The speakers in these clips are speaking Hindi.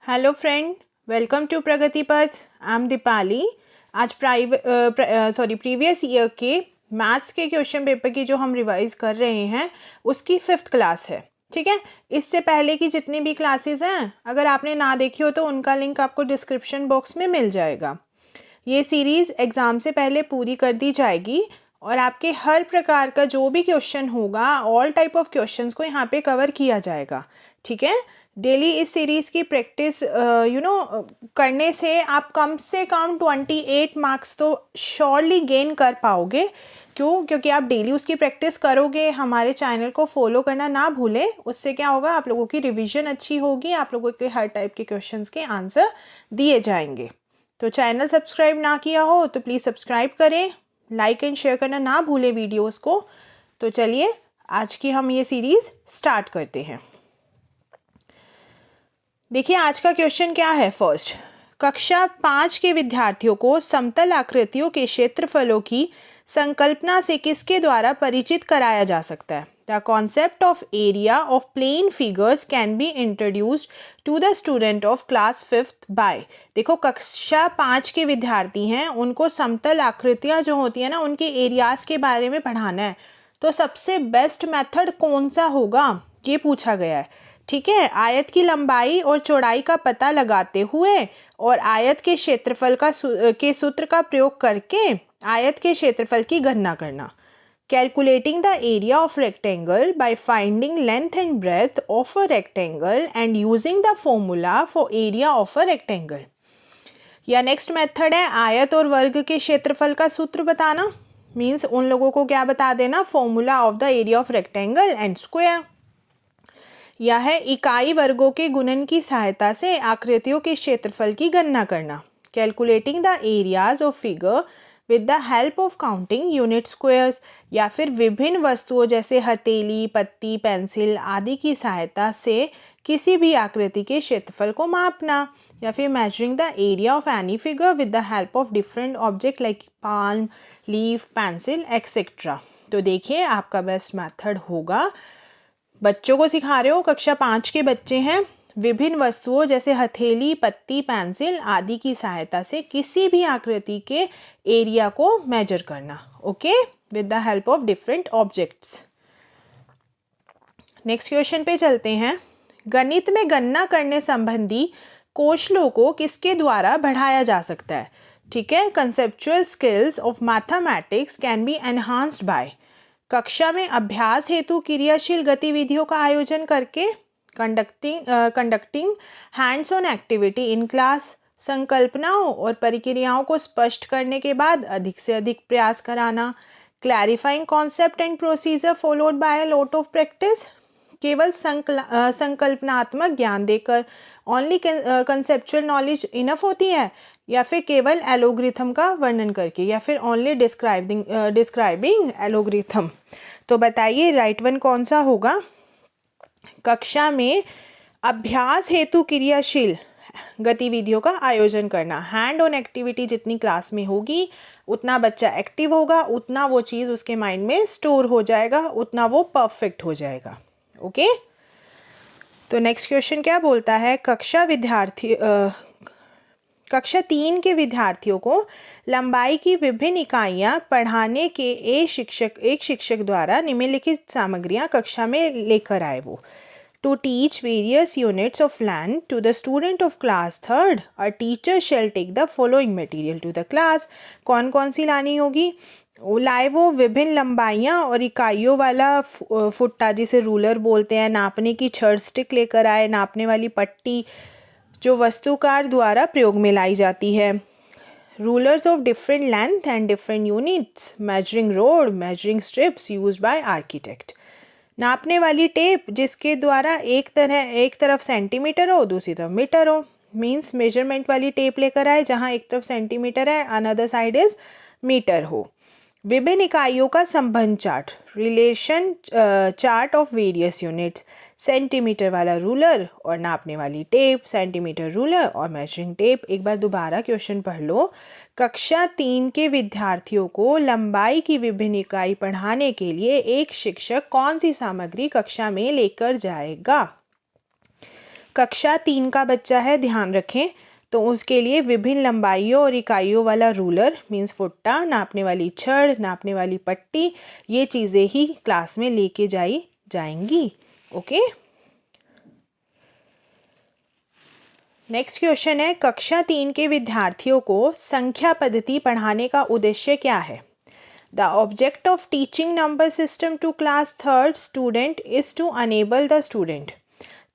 हेलो फ्रेंड, वेलकम टू प्रगति पथ। I am Deepali. आज प्रीवियस ईयर के मैथ्स के क्वेश्चन पेपर की जो हम रिवाइज कर रहे हैं उसकी 5th क्लास है। ठीक है, इससे पहले की जितनी भी क्लासेस हैं अगर आपने ना देखी हो तो उनका लिंक आपको डिस्क्रिप्शन बॉक्स में मिल जाएगा। ये सीरीज़ एग्ज़ाम से पहले पूरी कर दी जाएगी और आपके हर प्रकार का जो भी क्वेश्चन होगा, ऑल टाइप ऑफ क्वेश्चंस को यहाँ पे कवर किया जाएगा। ठीक है, डेली इस सीरीज़ की प्रैक्टिस करने से आप कम से कम 28 मार्क्स तो श्योरली गेन कर पाओगे। क्योंकि आप डेली उसकी प्रैक्टिस करोगे। हमारे चैनल को फॉलो करना ना भूलें, उससे क्या होगा, आप लोगों की रिवीजन अच्छी होगी, आप लोगों के हर टाइप के क्वेश्चंस के आंसर दिए जाएंगे। तो चैनल सब्सक्राइब ना किया हो तो प्लीज़ सब्सक्राइब करें, लाइक एंड शेयर करना ना भूलें वीडियोस को। तो चलिए आज की हम ये सीरीज़ स्टार्ट करते हैं। देखिए आज का क्वेश्चन क्या है। फर्स्ट, कक्षा 5 के विद्यार्थियों को समतल आकृतियों के क्षेत्रफलों की संकल्पना से किसके द्वारा परिचित कराया जा सकता है। The concept of area of plane figures can be introduced to the student of class 5th by. देखो कक्षा 5 के विद्यार्थी हैं, उनको समतल आकृतियां जो होती है ना उनके एरियाज के बारे में पढ़ाना है। तो सबसे बेस्ट मेथड कौन सा होगा ये पूछा गया है। ठीक है, आयत की लंबाई और चौड़ाई का पता लगाते हुए और आयत के क्षेत्रफल के सूत्र का प्रयोग करके आयत के क्षेत्रफल की गणना करना। Calculating the area of rectangle by finding length and breadth of a rectangle and using the formula for area of a rectangle. या नेक्स्ट मेथड है आयत और वर्ग के क्षेत्रफल का सूत्र बताना। मीन्स उन लोगों को क्या बता देना, formula of the area of rectangle and square. यह है इकाई वर्गों के गुणन की सहायता से आकृतियों के क्षेत्रफल की गणना करना। Calculating the areas of figure with the help of counting unit squares. या फिर विभिन्न वस्तुओं जैसे हथेली, पत्ती, पेंसिल आदि की सहायता से किसी भी आकृति के क्षेत्रफल को मापना। या फिर measuring the area of any figure with the help of different object like palm, leaf, pencil etcetera. तो देखिए आपका बेस्ट मेथड होगा, बच्चों को सिखा रहे हो, कक्षा 5 के बच्चे हैं, विभिन्न वस्तुओं जैसे हथेली, पत्ती, पेंसिल आदि की सहायता से किसी भी आकृति के एरिया को मेजर करना। Okay, with the help of different objects. Next question पे चलते हैं। गणित में गणना करने संबंधी कौशलों को किसके द्वारा बढ़ाया जा सकता है। ठीक है, conceptual skills of mathematics can be enhanced by. कक्षा में अभ्यास हेतु क्रियाशील गतिविधियों का आयोजन करके, conducting hands on activity in class, संकल्पनाओं और प्रक्रियाओं को स्पष्ट करने के बाद अधिक से अधिक प्रयास कराना, clarifying concept and procedure followed by a lot of practice. केवल संकल्पनात्मक ज्ञान देकर ओनली कंसेप्चुअल नॉलेज इनफ होती है, या फिर केवल एलोग्रिथम का वर्णन करके, या फिर ओनली डिस्क्राइबिंग एलोग्रिथम। तो बताइए राइट वन कौन सा होगा। कक्षा में अभ्यास हेतु क्रियाशील गतिविधियों का आयोजन करना। हैंड ऑन एक्टिविटी जितनी क्लास में होगी उतना बच्चा एक्टिव होगा, उतना वो चीज़ उसके माइंड में स्टोर हो जाएगा, उतना वो परफेक्ट हो जाएगा। ओके, तो नेक्स्ट क्वेश्चन क्या बोलता है। कक्षा 3 के विद्यार्थियों को लंबाई की विभिन्न इकाइयां पढ़ाने के एक शिक्षक द्वारा निम्नलिखित सामग्रियां कक्षा में लेकर आए वो। To teach various units of length to the student of class 3rd, a teacher shall take the following material to the class. कौन कौन सी लानी होगी। लाए वो विभिन्न लंबाइयाँ और इकाइयों वाला फुट्टा जिसे रूलर बोलते हैं, नापने की छड़ स्टिक लेकर आए, नापने वाली पट्टी जो वस्तुकार द्वारा प्रयोग में लाई जाती है, rulers of different length and different units, measuring road, measuring strips used by architect, नापने वाली टेप जिसके द्वारा एक तरफ सेंटीमीटर हो दूसरी तरफ मीटर हो। मीन्स मेजरमेंट वाली टेप लेकर आए जहाँ एक तरफ सेंटीमीटर है, अनदर साइड इज मीटर हो। विभिन्न इकाइयों का संबंध chart, relation chart of various units, centimetre वाला रूलर और नापने वाली टेप, सेंटीमीटर रूलर और मेजरिंग टेप। एक बार दोबारा क्वेश्चन पढ़ लो। कक्षा 3 के विद्यार्थियों को लंबाई की विभिन्न इकाई पढ़ाने के लिए एक शिक्षक कौन सी सामग्री कक्षा में लेकर जाएगा। कक्षा 3 का बच्चा है, ध्यान रखें, तो उसके लिए विभिन्न लंबाइयों और इकाइयों वाला रूलर मीन्स फुट्टा, नापने वाली छड़, नापने वाली पट्टी, ये चीज़ें ही क्लास में लेके जाएंगी। ओके। नेक्स्ट क्वेश्चन है, कक्षा 3 के विद्यार्थियों को संख्या पद्धति पढ़ाने का उद्देश्य क्या है? The object of teaching number system to class 3rd student is to enable the student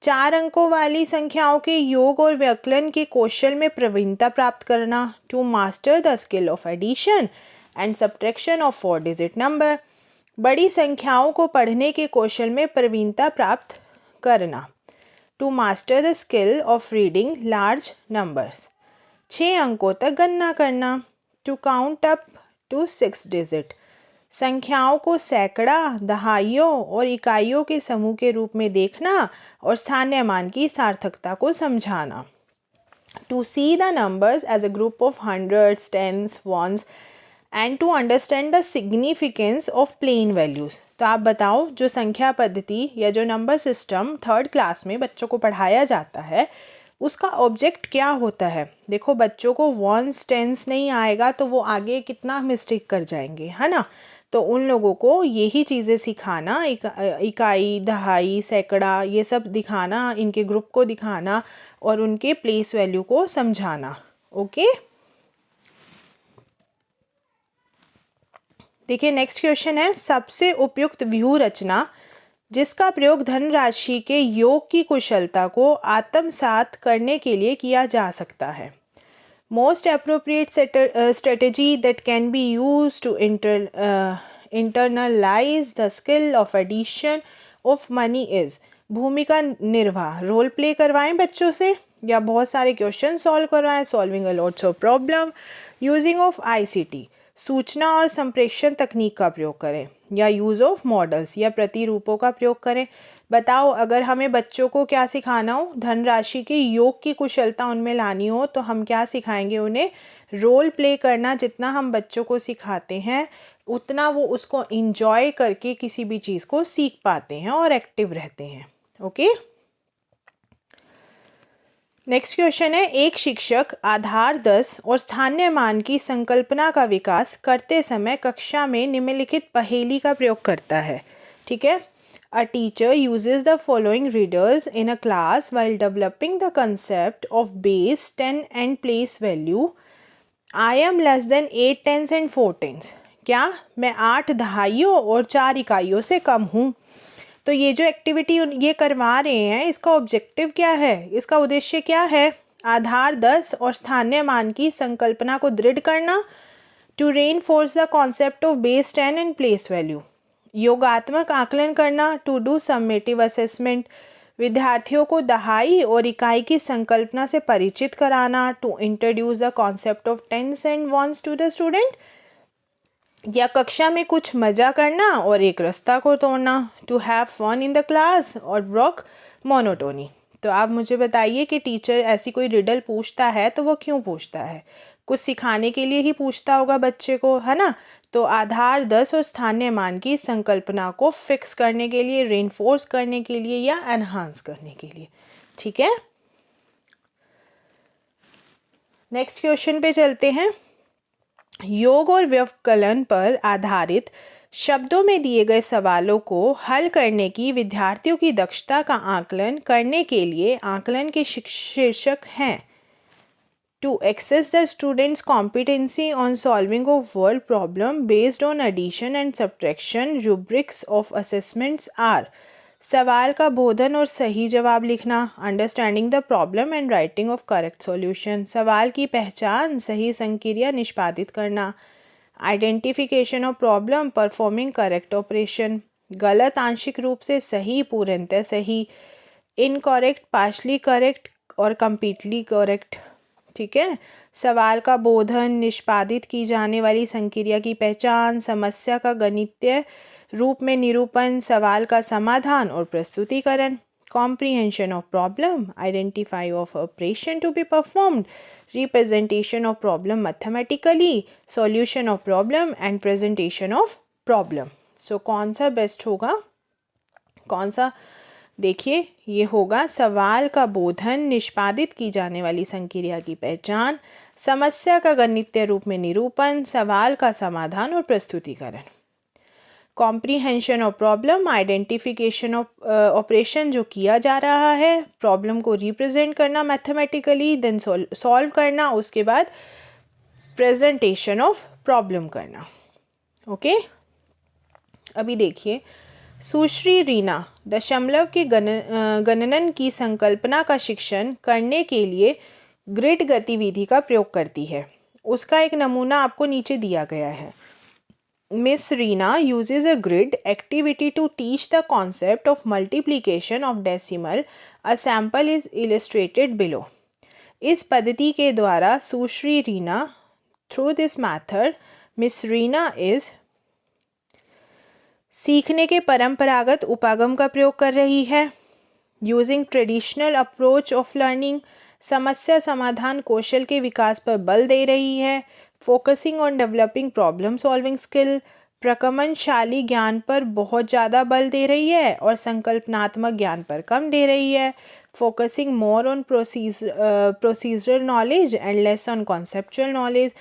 4 अंकों वाली संख्याओं के योग और व्यवकलन के कौशल में प्रवीणता प्राप्त करना, to master the skill of addition and subtraction of 4 digit number, बड़ी संख्याओं को पढ़ने के कौशल में प्रवीणता प्राप्त करना, to master the skill of reading large numbers, 6 अंकों तक गणना करना, to count up to 6 digit, संख्याओं को सैकड़ा, दहाइयों और इकाइयों के समूह के रूप में देखना और स्थानीय मान की सार्थकता को समझाना, to see the numbers as a group of hundreds, tens, ones and to understand the significance of plane values. तो आप बताओ, जो संख्या पद्धति या जो नंबर सिस्टम 3rd क्लास में बच्चों को पढ़ाया जाता है उसका ऑब्जेक्ट क्या होता है? देखो, बच्चों को वंस टेंस नहीं आएगा तो वो आगे कितना मिस्टेक कर जाएंगे, है ना। तो उन लोगों को यही चीज़ें सिखाना, इकाई, दहाई, सैकड़ा, ये सब दिखाना, इनके ग्रुप को दिखाना और उनके प्लेस वैल्यू को समझाना। ओके। देखिए, नेक्स्ट क्वेश्चन है, सबसे उपयुक्त व्यूह रचना जिसका प्रयोग धनराशि के योग की कुशलता को आत्मसात करने के लिए किया जा सकता है। Most appropriate strategy that can be use to internalise the skill of addition of money is. भूमिका निर्वाह, रोल प्ले करवाएं बच्चों से या बहुत सारे क्वेश्चन सॉल्व करवाएं, solving a lots of problem, using of ICT, सूचना और संप्रेषण तकनीक का प्रयोग करें, या यूज़ ऑफ मॉडल्स या प्रतिरूपों का प्रयोग करें। बताओ, अगर हमें बच्चों को क्या सिखाना हो, धनराशि के योग की कुशलता उनमें लानी हो, तो हम क्या सिखाएंगे उन्हें? रोल प्ले करना। जितना हम बच्चों को सिखाते हैं उतना वो उसको इंजॉय करके किसी भी चीज़ को सीख पाते हैं और एक्टिव रहते हैं। ओके। नेक्स्ट क्वेश्चन है, एक शिक्षक आधार 10 और स्थानीय मान की संकल्पना का विकास करते समय कक्षा में निम्नलिखित पहेली का प्रयोग करता है। ठीक है। A teacher uses the following readers in a class while developing the concept of base 10 and place value. I am less than 8 tens and 4 tens. क्या मैं 8 दहाइयों और 4 इकाइयों से कम हूँ? तो ये जो एक्टिविटी ये करवा रहे हैं, इसका ऑब्जेक्टिव क्या है, इसका उद्देश्य क्या है? आधार 10 और स्थानीय मान की संकल्पना को दृढ़ करना, to reinforce the concept of base 10 and place value, योगात्मक आकलन करना, टू डू समेटिव असेसमेंट, विद्यार्थियों को दहाई और इकाई की संकल्पना से परिचित कराना, to introduce the concept of tens and ones to the student, या कक्षा में कुछ मजा करना और एक रास्ता को तोड़ना, to have fun in the class और ब्रेक मोनोटोनी। तो आप मुझे बताइए कि टीचर ऐसी कोई रिडल पूछता है तो वो क्यों पूछता है? कुछ सिखाने के लिए ही पूछता होगा बच्चे को, है ना। तो आधार 10 और स्थानीय मान की संकल्पना को फिक्स करने के लिए, रेनफोर्स करने के लिए या एनहांस करने के लिए। ठीक है। नेक्स्ट क्वेश्चन पे चलते हैं। योग और व्यवकलन पर आधारित शब्दों में दिए गए सवालों को हल करने की विद्यार्थियों की दक्षता का आकलन करने के लिए आकलन के शीर्षक हैं। To access the students competency on solving of word problem based on addition and subtraction, rubrics of assessments are. सवाल का बोधन और सही जवाब लिखना, understanding the problem and writing of correct solution, सवाल की पहचान, सही संक्रिया निष्पादित करना, identification of problem, performing correct operation, गलत आंशिक रूप से सही, पूर्णतः सही, इनकरेक्ट, पार्शली करेक्ट और कंप्लीटली करेक्ट। ठीक है। सवाल का बोधन, निष्पादित की जाने वाली संक्रिया की पहचान, समस्या का गणितीय रूप में निरूपण, सवाल का समाधान और प्रस्तुतिकरण, comprehension of problem, identify of operation to be performed, representation of problem mathematically, solution of problem and presentation of problem. So कौन सा बेस्ट होगा, कौन सा देखिए ये होगा सवाल का बोधन, निष्पादित की जाने वाली संक्रिया की पहचान, समस्या का गणितीय रूप में निरूपण, सवाल का समाधान और प्रस्तुतिकरण। Comprehension of problem, identification of operation जो किया जा रहा है, प्रॉब्लम को रिप्रेजेंट करना मैथमेटिकली, देन सॉल्व करना, उसके बाद प्रेजेंटेशन ऑफ प्रॉब्लम करना। ओके अभी देखिए सुश्री रीना दशमलव के गणनन की संकल्पना का शिक्षण करने के लिए ग्रिड गतिविधि का प्रयोग करती है। उसका एक नमूना आपको नीचे दिया गया है। Miss Reena uses a grid activity to teach the concept of multiplication of decimal. A sample is illustrated below. इस पद्धति के द्वारा सुश्री Reena, through this method, Miss Reena is सीखने के परंपरागत उपागम का प्रयोग कर रही है। Using traditional approach of learning, समस्या समाधान कौशल के विकास पर बल दे रही है। Focusing on developing problem solving skill, प्रकमनशाली ज्ञान पर बहुत ज़्यादा बल दे रही है और संकल्पनात्मक ज्ञान पर कम दे रही है। Focusing more on procedural knowledge and less on conceptual knowledge,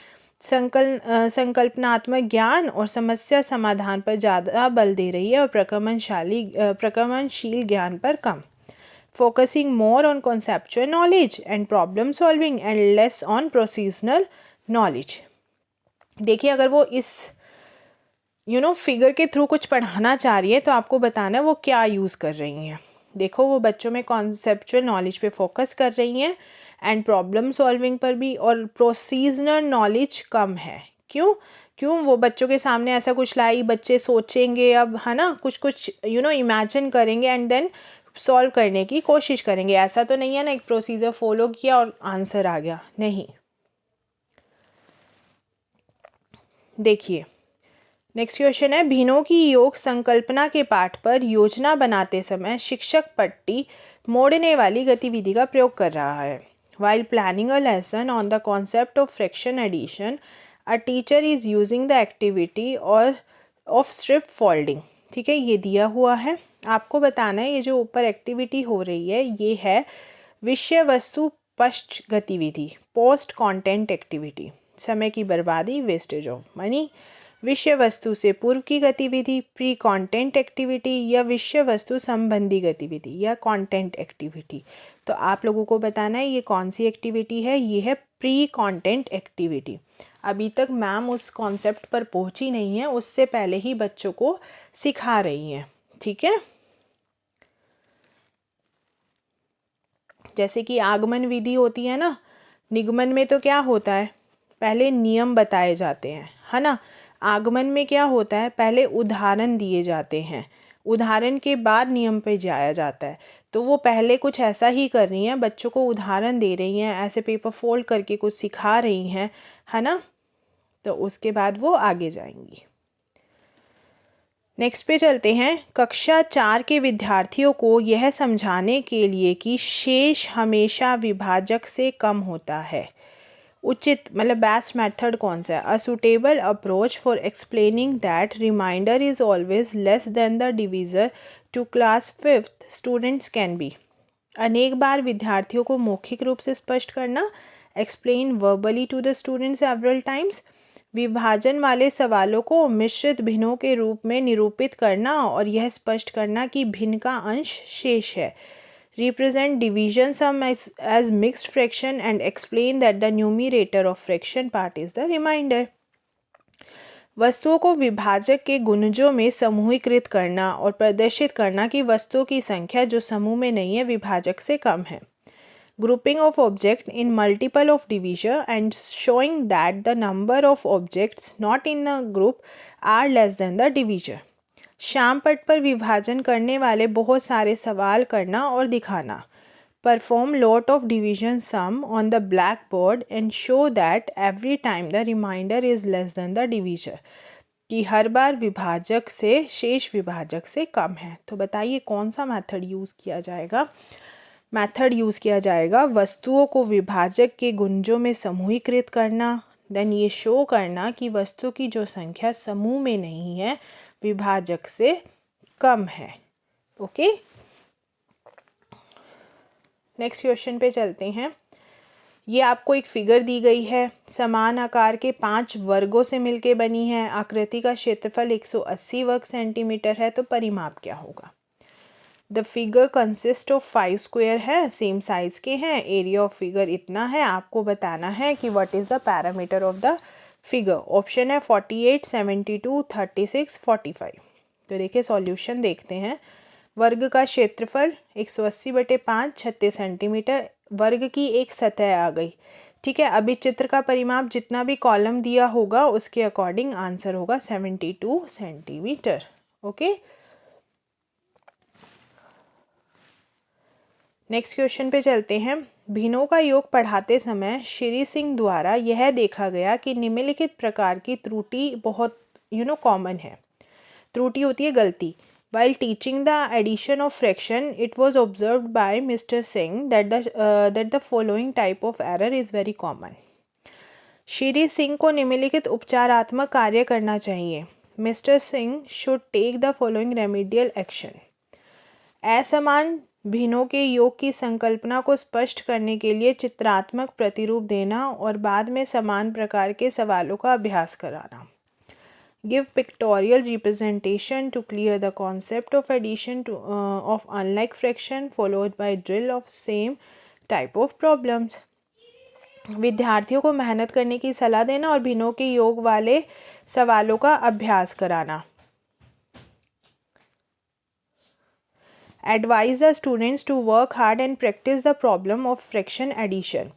संकल्पनात्मक ज्ञान और समस्या समाधान पर ज़्यादा बल दे रही है और प्रकमनशील ज्ञान पर कम। Focusing more on conceptual knowledge and problem solving and less on procedural knowledge. देखिए अगर वो इस फिगर के थ्रू कुछ पढ़ाना चाह रही है तो आपको बताना है वो क्या यूज़ कर रही हैं। देखो वो बच्चों में कॉन्सेप्चुअल नॉलेज पे फोकस कर रही हैं एंड प्रॉब्लम सॉल्विंग पर भी, और प्रोसीजरल नॉलेज कम है। क्यों वो बच्चों के सामने ऐसा कुछ लाई, बच्चे सोचेंगे अब, है ना, कुछ इमेजिन करेंगे एंड देन सॉल्व करने की कोशिश करेंगे। ऐसा तो नहीं है ना एक प्रोसीजर फॉलो किया और आंसर आ गया, नहीं। देखिए नेक्स्ट क्वेश्चन है, भिन्नों की योग संकल्पना के पाठ पर योजना बनाते समय शिक्षक पट्टी मोड़ने वाली गतिविधि का प्रयोग कर रहा है। While planning a lesson on the concept of fraction addition, a teacher is using the activity or of strip folding. ठीक है, ये दिया हुआ है, आपको बताना है ये जो ऊपर एक्टिविटी हो रही है ये है विषय वस्तु पश्च गतिविधि, पोस्ट कंटेंट एक्टिविटी। समय की बर्बादी, वेस्टेज ऑफ मनी। विषय वस्तु से पूर्व की गतिविधि, प्री कंटेंट एक्टिविटी, या विषय वस्तु संबंधी गतिविधि या कंटेंट एक्टिविटी। तो आप लोगों को बताना है ये कौन सी एक्टिविटी है। ये है प्री कंटेंट एक्टिविटी। अभी तक मैम उस कॉन्सेप्ट पर पहुंची नहीं है, उससे पहले ही बच्चों को सिखा रही हैं। ठीक है, जैसे कि आगमन विधि होती है ना, निगमन में तो क्या होता है, पहले नियम बताए जाते हैं, है ना। आगमन में क्या होता है, पहले उदाहरण दिए जाते हैं, उदाहरण के बाद नियम पे जाया जाता है। तो वो पहले कुछ ऐसा ही कर रही हैं, बच्चों को उदाहरण दे रही हैं, ऐसे पेपर फोल्ड करके कुछ सिखा रही हैं, है ना। तो उसके बाद वो आगे जाएंगी। नेक्स्ट पे चलते हैं। कक्षा 4 के विद्यार्थियों को यह समझाने के लिए कि शेष हमेशा विभाजक से कम होता है, उचित मतलब बेस्ट मेथड कौन सा है। A suitable approach for explaining that reminder is always less than the divisor to class 5th students can be. अनेक बार विद्यार्थियों को मौखिक रूप से स्पष्ट करना, explain verbally to the students several times. विभाजन वाले सवालों को मिश्रित भिन्नों के रूप में निरूपित करना और यह स्पष्ट करना कि भिन्न का अंश शेष है। Represent division sum as mixed fraction and explain that the numerator of fraction part is the remainder. वस्तुओं को विभाजक के गुणजों में समूहीकृत करना और प्रदर्शित करना कि वस्तुओं की संख्या जो समूह में नहीं है विभाजक से कम है। Grouping of objects in multiple of divisor and showing that the number of objects not in a group are less than the divisor. Shyam पट पर विभाजन करने वाले बहुत सारे सवाल करना और दिखाना। Perform lot of division sum on the black board and show that every time the reminder is less than the divisor, कि हर बार विभाजक से शेष विभाजक से कम है। तो बताइए कौन सा मेथड यूज़ किया जाएगा। मेथड यूज़ किया जाएगा वस्तुओं को विभाजक के गुंजों में समूहीकृत करना, देन ये शो करना कि वस्तु की जो संख्या समूह में नहीं है विभाजक से कम है। ओके, नेक्स्ट क्वेश्चन पे चलते हैं। ये आपको एक फिगर दी गई है, समान आकार के 5 वर्गों से मिलके बनी है। आकृति का क्षेत्रफल 180 वर्ग सेंटीमीटर है, तो परिमाप क्या होगा? The figure consist of 5 square है, सेम साइज के हैं। एरिया ऑफ फिगर इतना है। आपको बताना है कि what is the parameter of the figure. Option है 48, 72, 36, 45। तो देखिए सॉल्यूशन देखते हैं। वर्ग का क्षेत्रफल 180/5 36 सेंटीमीटर, वर्ग की एक सतह आ गई। ठीक है, अभी चित्र का परिमाप जितना भी कॉलम दिया होगा उसके अकॉर्डिंग आंसर होगा 72 सेंटीमीटर। ओके, नेक्स्ट क्वेश्चन पे चलते हैं। भिन्नों का योग पढ़ाते समय श्री सिंह द्वारा यह देखा गया कि निम्नलिखित प्रकार की त्रुटि बहुत कॉमन है। त्रुटि होती है गलती। While teaching the addition of fraction, it was observed by Mr. Singh that the following type of error is very common. Shri Singh को निम्नलिखित उपचारात्मक कार्य करना चाहिए। Mister Singh should take the following remedial action. असमान भिन्नों के योग की संकल्पना को स्पष्ट करने के लिए चित्रात्मक प्रतिरूप देना और बाद में समान प्रकार के सवालों का अभ्यास कराना। Give pictorial representation to clear the concept of addition of unlike fraction followed by drill of same type of problems. विद्यार्थियों को मेहनत करने की सलाह देना और भिन्नों के योग वाले सवालों का अभ्यास कराना। Advise the students to work hard and practice the problem of fraction addition.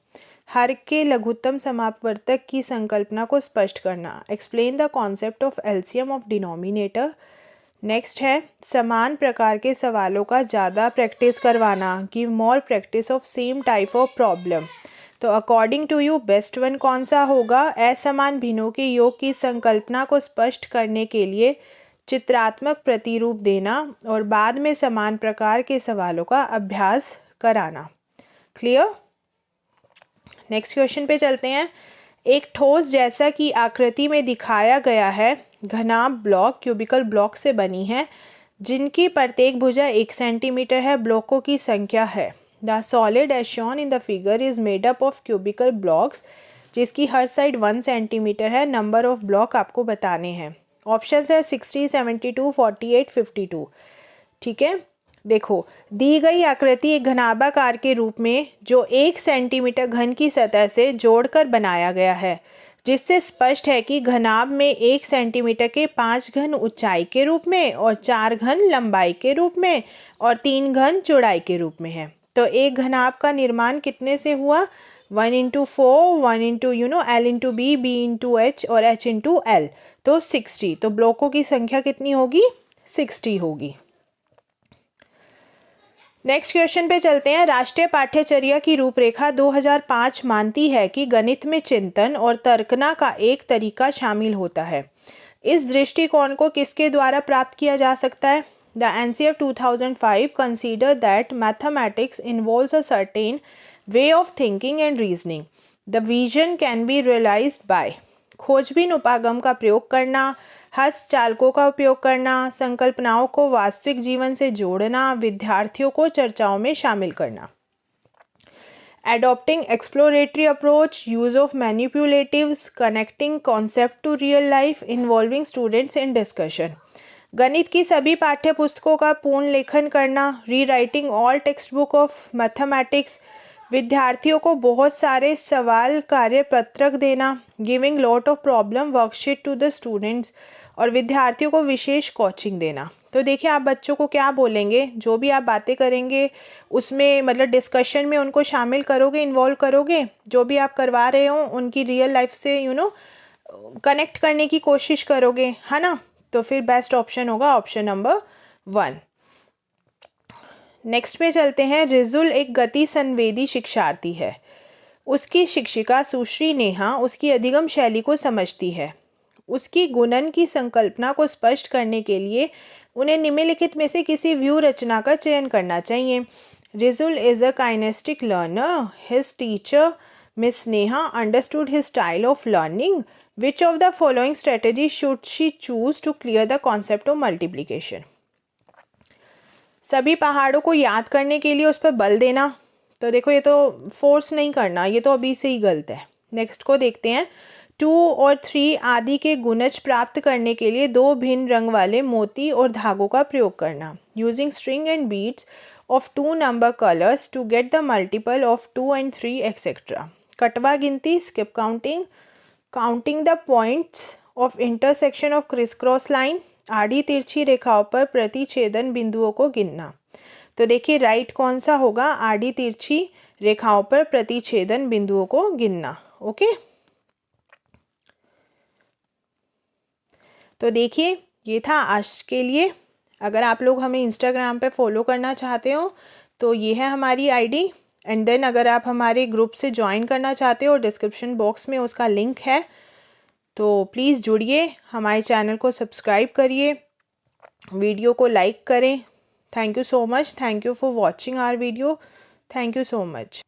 हर के लघुत्तम समापवर्तक की संकल्पना को स्पष्ट करना। Explain the concept of LCM of denominator. Next है समान प्रकार के सवालों का ज़्यादा प्रैक्टिस करवाना। Give more practice of same type of problem. तो according to you best one कौन सा होगा? असमान भिन्नों के योग की संकल्पना को स्पष्ट करने के लिए चित्रात्मक प्रतिरूप देना और बाद में समान प्रकार के सवालों का अभ्यास कराना। क्लियर? नेक्स्ट क्वेश्चन पे चलते हैं। एक ठोस जैसा कि आकृति में दिखाया गया है घनाभ ब्लॉक क्यूबिकल ब्लॉक से बनी है जिनकी प्रत्येक भुजा 1 सेंटीमीटर है। ब्लॉकों की संख्या है। The solid as shown in the figure is made up of cubical blocks जिसकी हर साइड 1 सेंटीमीटर है। नंबर ऑफ ब्लॉक आपको बताने हैं। ऑप्शन है 60, 72, 48, 52। ठीक है, देखो दी गई आकृति एक घनाभाकार के रूप में जो 1 सेंटीमीटर घन की सतह से जोड़कर बनाया गया है जिससे स्पष्ट है कि घनाभ में 1 सेंटीमीटर के 5 घन ऊंचाई के रूप में और 4 घन लंबाई के रूप में और 3 घन चौड़ाई के रूप में है। तो एक घनाभ का निर्माण कितने से हुआ? 1/4, 1 L/B, B/H और H/L। तो 60। तो ब्लॉकों की संख्या कितनी होगी? 60 होगी। नेक्स्ट क्वेश्चन पे चलते हैं। राष्ट्रीय पाठ्यचर्या की रूपरेखा 2005 मानती है कि गणित में चिंतन और तर्कना का एक तरीका शामिल होता है। इस दृष्टिकोण को किसके द्वारा प्राप्त किया जा सकता है? The NCF 2005 consider that mathematics involves a certain way of thinking and reasoning. The vision can be realised by खोजबीन उपागम का प्रयोग करना, हस्तचालकों का उपयोग करना, संकल्पनाओं को वास्तविक जीवन से जोड़ना, विद्यार्थियों को चर्चाओं में शामिल करना। Adopting exploratory approach, use of manipulatives, connecting concept to real life, involving students in discussion. गणित की सभी पाठ्य पुस्तकों का पूर्ण लेखन करना, rewriting all text book of mathematics, विद्यार्थियों को बहुत सारे सवाल कार्य पत्रक देना, giving lot of problem worksheet to the students और विद्यार्थियों को विशेष कोचिंग देना। तो देखिए आप बच्चों को क्या बोलेंगे, जो भी आप बातें करेंगे उसमें मतलब डिस्कशन में उनको शामिल करोगे, इन्वॉल्व करोगे, जो भी आप करवा रहे हो उनकी रियल लाइफ से कनेक्ट करने की कोशिश करोगे, है ना? तो फिर बेस्ट ऑप्शन होगा ऑप्शन नंबर 1। नेक्स्ट पे चलते हैं। रिजुल एक गति संवेदी शिक्षार्थी है। उसकी शिक्षिका सुश्री नेहा उसकी अधिगम शैली को समझती है। उसकी गुणन की संकल्पना को स्पष्ट करने के लिए उन्हें निम्नलिखित में से किसी व्यू रचना का चयन करना चाहिए। Rijul is a kinesthetic learner. His teacher miss Neha understood his style of learning. Which of the following strategy should she choose to clear the concept of multiplication? सभी पहाड़ों को याद करने के लिए उस पर बल देना, तो देखो ये तो फोर्स नहीं करना, ये तो अभी से ही गलत है। नेक्स्ट को देखते हैं। 2 और 3 आदि के गुणज प्राप्त करने के लिए दो भिन्न रंग वाले मोती और धागों का प्रयोग करना। Using string and beads of 2 number colours to get the multiple of 2 and 3 etcetera. कटवा गिनती, skip counting, counting the points of intersection of criss cross line, आड़ी तिरछी रेखाओं पर प्रतिछेदन बिंदुओं को गिनना। तो देखिए राइट कौन सा होगा, आड़ी तिरछी रेखाओं पर प्रतिछेदन बिंदुओं को गिनना। ओके, तो देखिए ये था आज के लिए। अगर आप लोग हमें इंस्टाग्राम पे फॉलो करना चाहते हो तो ये है हमारी आईडी, एंड देन अगर आप हमारे ग्रुप से ज्वाइन करना चाहते हो डिस्क्रिप्शन बॉक्स में उसका लिंक है, तो प्लीज़ जुड़िए, हमारे चैनल को सब्सक्राइब करिए, वीडियो को लाइक करें। Thank you so much, thank you for watching our video, thank you so much.